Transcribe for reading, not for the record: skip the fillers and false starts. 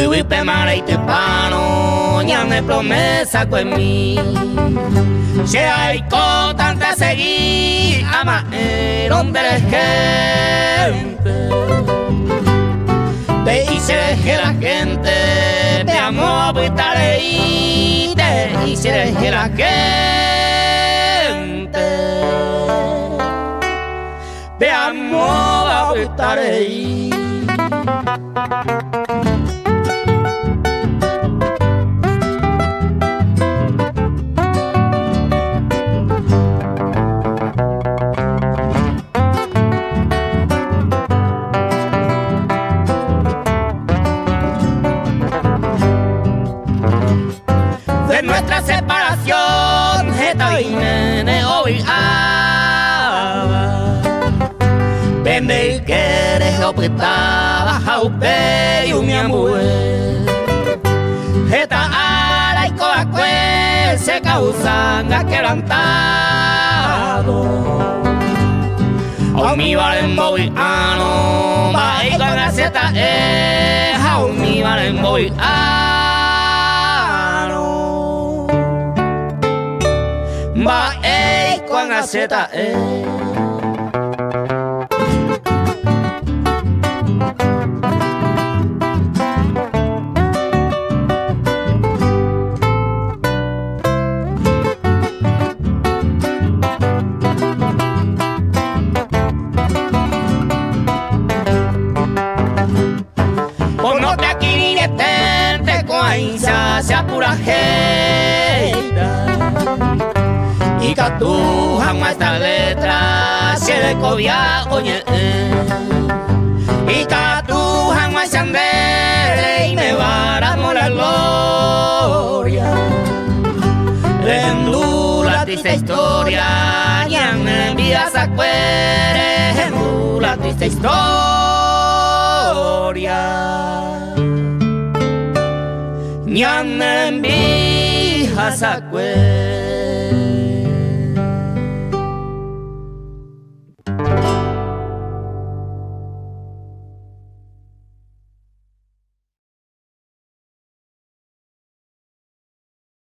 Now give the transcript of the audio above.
Vivipe mare y te pano, ya me promesa con mí. Si hay cosas de seguir, ama donde la gente. Te hice que la gente te amó, pues estaré ahí. Te hice que la gente te amó, pues estaré ahí. De nuestra separación, esta vine obligada. Vende que eres opetaba, jaupe y mi amor. Esta ala y coacue se causan aquelantado. Aún mi valen boviano, va y con la zeta aún mi valen boviano. Va con la zeta por no te aquí ni detente coainza sea pura jeita y que tú jamás esta letra se le cobia oye y que tú jamás se andere y me varamos la gloria endula triste historia y me envías a cuere endula triste historia y me envías a cuere.